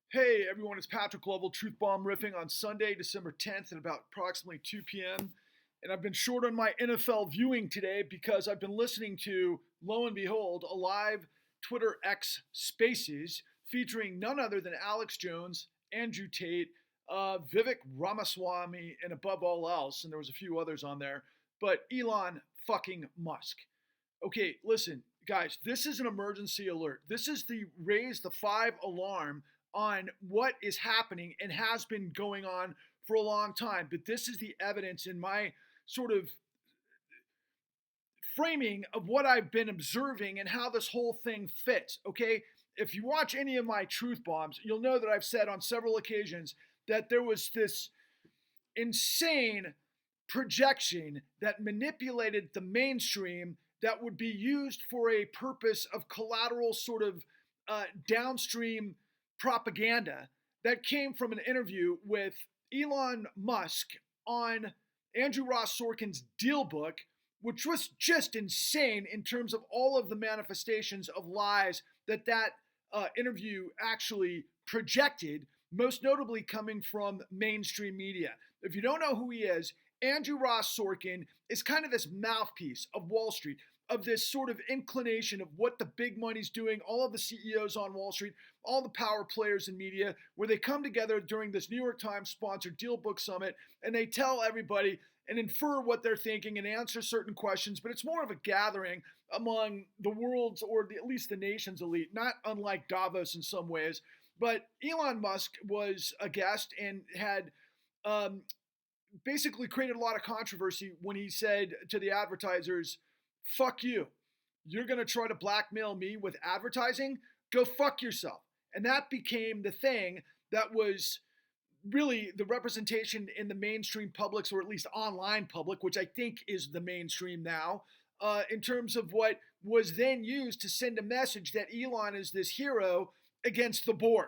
Hey everyone, it's Patrick Lovell, Truth Bomb riffing on Sunday, December 10th at about approximately 2 p.m. And I've been short on my NFL viewing today because I've been listening to, lo and behold, a live Twitter X Spaces featuring none other than Alex Jones, Andrew Tate, Vivek Ramaswamy, and above all else, and there was a few others on there, but Elon fucking Musk. Okay, listen, guys, this is an emergency alert. This is the raise the five alarm on what is happening and has been going on for a long time. But this is the evidence in my sort of framing of what I've been observing and how this whole thing fits. Okay, if you watch any of my truth bombs, you'll know that I've said on several occasions that there was this insane projection that manipulated the mainstream that would be used for a purpose of collateral sort of downstream propaganda that came from an interview with Elon Musk on Andrew Ross Sorkin's Deal Book, which was just insane in terms of all of the manifestations of lies that interview actually projected, most notably coming from mainstream media. If you don't know who he is, Andrew Ross Sorkin is kind of this mouthpiece of Wall Street, of this sort of inclination of what the big money's doing, all of the CEOs on Wall Street, all the power players in media, where they come together during this New York Times sponsored Deal Book Summit and they tell everybody and infer what they're thinking and answer certain questions, but it's more of a gathering among the world's, or at least the nation's elite, not unlike Davos in some ways. But Elon Musk was a guest and had um, basically created a lot of controversy when he said to the advertisers, fuck you. You're going to try to blackmail me with advertising? Go fuck yourself. And that became the thing that was really the representation in the mainstream publics, or at least online public, which I think is the mainstream now, in terms of what was then used to send a message that Elon is this hero against the Borg.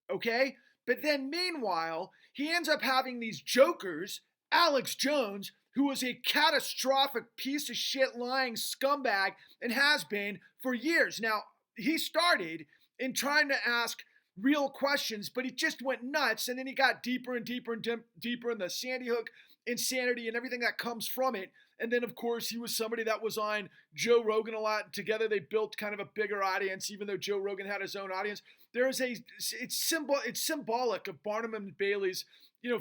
Okay? But then meanwhile, he ends up having these jokers, Alex Jones, who was a catastrophic piece of shit lying scumbag and has been for years. Now, he started in trying to ask real questions, but he just went nuts, and then he got deeper and deeper and deeper in the Sandy Hook insanity and everything that comes from it. And then, of course, he was somebody that was on Joe Rogan a lot. Together, they built kind of a bigger audience, even though Joe Rogan had his own audience. It's symbolic of Barnum and Bailey's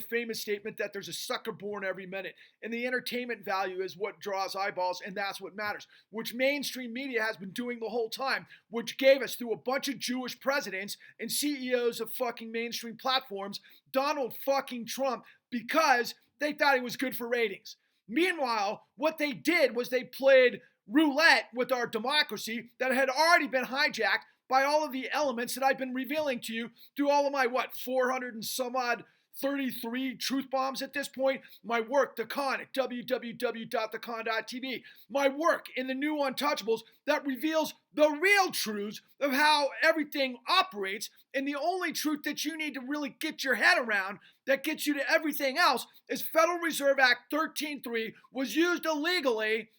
famous statement that there's a sucker born every minute, and the entertainment value is what draws eyeballs, and that's what matters, which mainstream media has been doing the whole time, which gave us, through a bunch of Jewish presidents and CEOs of fucking mainstream platforms, Donald fucking Trump, because they thought he was good for ratings. Meanwhile, what they did was they played roulette with our democracy that had already been hijacked by all of the elements that I've been revealing to you through all of my, 400 and some odd 33 truth bombs at this point. My work, The Con, at www.thecon.tv. My work in the new Untouchables that reveals the real truths of how everything operates. And the only truth that you need to really get your head around that gets you to everything else is Federal Reserve Act 13.3 was used illegally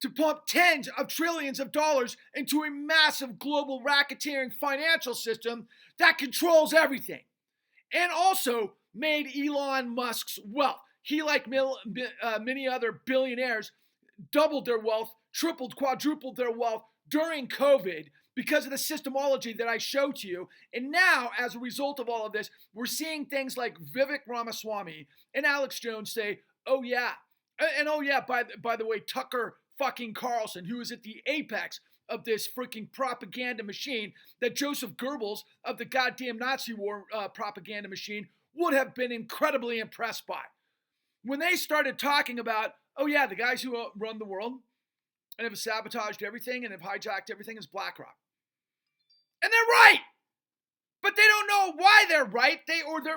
to pump tens of trillions of dollars into a massive global racketeering financial system that controls everything, and also made Elon Musk's wealth. He, like many other billionaires, doubled their wealth, tripled, quadrupled their wealth during COVID because of the systemology that I showed to you. And now, as a result of all of this, we're seeing things like Vivek Ramaswamy and Alex Jones say, oh yeah, and oh yeah, by the way, Tucker fucking Carlson, who is at the apex of this freaking propaganda machine that Joseph Goebbels of the goddamn Nazi war propaganda machine would have been incredibly impressed by. When they started talking about, oh yeah, the guys who run the world and have sabotaged everything and have hijacked everything is BlackRock. And they're right! But they don't know why they're right.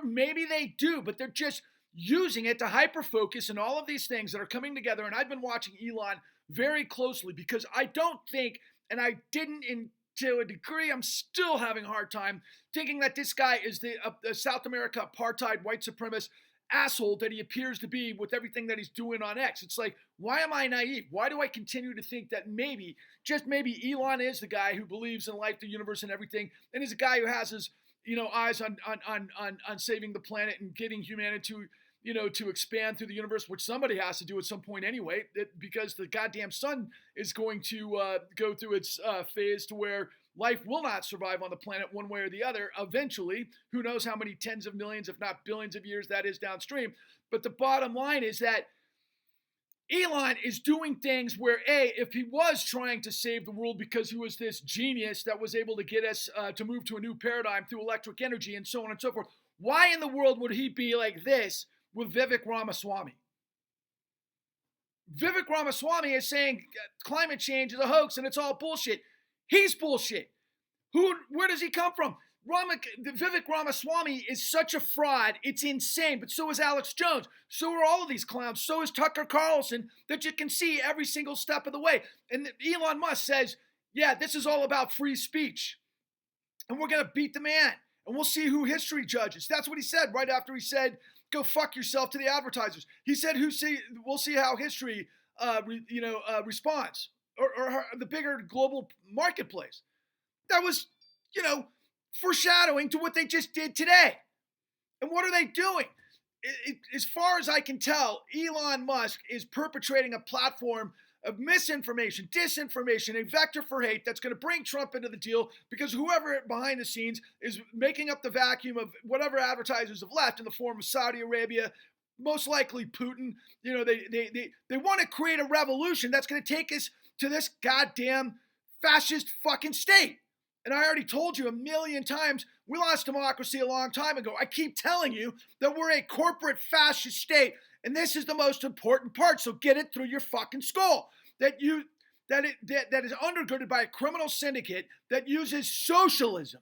Maybe they do, but they're just using it to hyper-focus on all of these things that are coming together. And I've been watching Elon very closely because I don't think, and I didn't to a degree, I'm still having a hard time thinking that this guy is the South America apartheid white supremacist asshole that he appears to be with everything that he's doing on X. It's like, why am I naive? Why do I continue to think that maybe, just maybe, Elon is the guy who believes in life, the universe, and everything, and is a guy who has his eyes on saving the planet and getting humanity to expand through the universe, which somebody has to do at some point anyway, because the goddamn sun is going to go through its phase to where life will not survive on the planet one way or the other eventually. Who knows how many tens of millions, if not billions of years that is downstream. But the bottom line is that Elon is doing things where, if he was trying to save the world because he was this genius that was able to get us to move to a new paradigm through electric energy and so on and so forth, why in the world would he be like this with Vivek Ramaswamy? Vivek Ramaswamy is saying climate change is a hoax and it's all bullshit. He's bullshit. Where does he come from? Vivek Ramaswamy is such a fraud, it's insane. But so is Alex Jones. So are all of these clowns. So is Tucker Carlson, that you can see every single step of the way. And Elon Musk says, yeah, this is all about free speech. And we're going to beat the man. And we'll see who history judges. That's what he said right after he said, go fuck yourself to the advertisers. He said, we'll see how history responds. Or the bigger global marketplace. That was, foreshadowing to what they just did today. And what are they doing? As far as I can tell, Elon Musk is perpetrating a platform of misinformation, disinformation, a vector for hate that's going to bring Trump into the deal, because whoever behind the scenes is making up the vacuum of whatever advertisers have left in the form of Saudi Arabia, most likely Putin. They want to create a revolution that's going to take us to this goddamn fascist fucking state. And I already told you a million times, we lost democracy a long time ago. I keep telling you that we're a corporate fascist state, and this is the most important part. So get it through your fucking skull. That is undergirded by a criminal syndicate that uses socialism,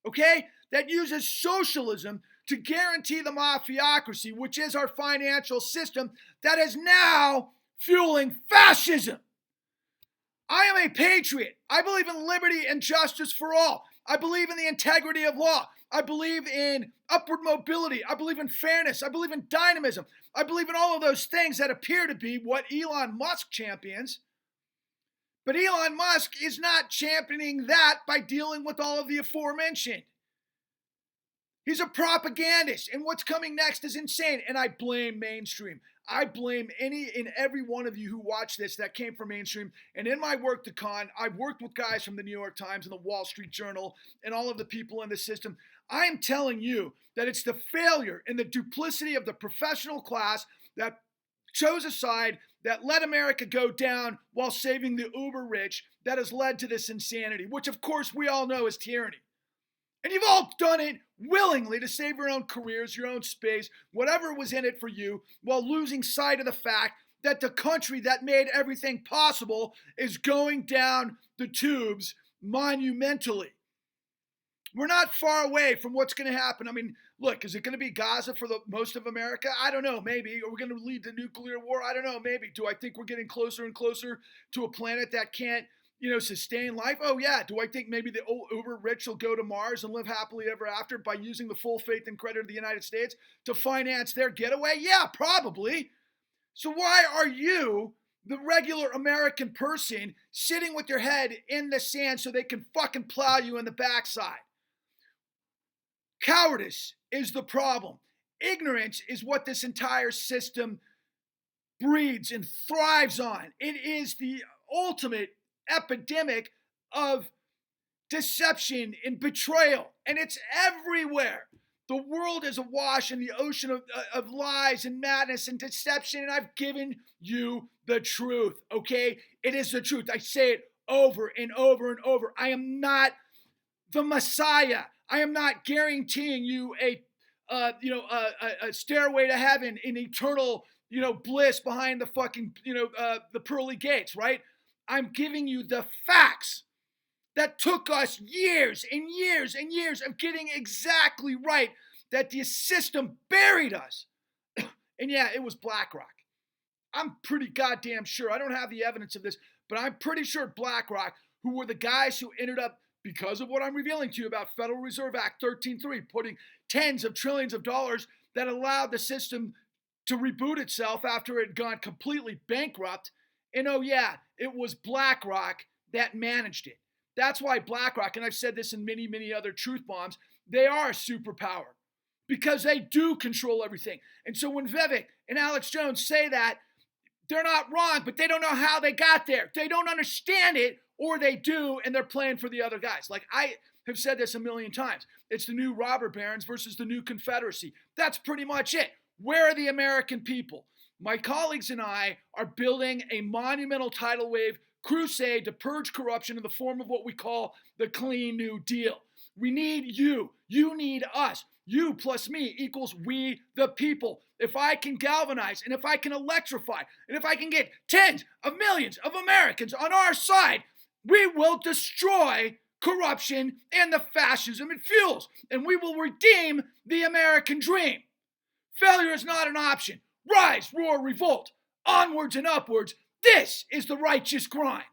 okay? That uses socialism to guarantee the mafiocracy, which is our financial system, that is now fueling fascism. I am a patriot. I believe in liberty and justice for all. I believe in the integrity of law. I believe in upward mobility. I believe in fairness. I believe in dynamism. I believe in all of those things that appear to be what Elon Musk champions. But Elon Musk is not championing that by dealing with all of the aforementioned. He's a propagandist, and what's coming next is insane, and I blame mainstream. I blame any and every one of you who watch this that came from mainstream. And in my work to con, I've worked with guys from the New York Times and the Wall Street Journal and all of the people in the system. I am telling you that it's the failure and the duplicity of the professional class that chose a side that let America go down while saving the uber rich that has led to this insanity, which of course we all know is tyranny. And you've all done it willingly to save your own careers, your own space, whatever was in it for you, while losing sight of the fact that the country that made everything possible is going down the tubes monumentally. We're not far away from what's going to happen. I mean, look, is it going to be Gaza for the most of America? I don't know, maybe. Are we going to lead to nuclear war? I don't know, maybe. Do I think we're getting closer and closer to a planet that can't sustain life? Oh, yeah. Do I think maybe the old uber rich will go to Mars and live happily ever after by using the full faith and credit of the United States to finance their getaway? Yeah, probably. So why are you, the regular American person, sitting with your head in the sand so they can fucking plow you in the backside? Cowardice is the problem. Ignorance is what this entire system breeds and thrives on. It is the ultimate epidemic of deception and betrayal, and it's everywhere. The world is awash in the ocean of lies and madness and deception, and I've given you the truth, okay? It is the truth. I say it over and over and over. I am not the Messiah. I am not guaranteeing you a stairway to heaven in eternal, bliss behind the fucking, the pearly gates, right? I'm giving you the facts that took us years and years and years of getting exactly right, that the system buried us. And yeah, it was BlackRock. I'm pretty goddamn sure. I don't have the evidence of this, but I'm pretty sure BlackRock, who were the guys who ended up, because of what I'm revealing to you about Federal Reserve Act 13.3, putting tens of trillions of dollars that allowed the system to reboot itself after it had gone completely bankrupt. And oh yeah, it was BlackRock that managed it. That's why BlackRock, and I've said this in many, many other truth bombs, they are a superpower because they do control everything. And so when Vivek and Alex Jones say that, they're not wrong, but they don't know how they got there. They don't understand it, or they do, and they're playing for the other guys. Like I have said this a million times. It's the new robber barons versus the new Confederacy. That's pretty much it. Where are the American people? My colleagues and I are building a monumental tidal wave crusade to purge corruption in the form of what we call the Clean New Deal. We need you. You need us. You plus me equals we the people. If I can galvanize and if I can electrify and if I can get tens of millions of Americans on our side, we will destroy corruption and the fascism it fuels, and we will redeem the American dream. Failure is not an option. Rise, roar, revolt. Onwards and upwards. This is the righteous grind.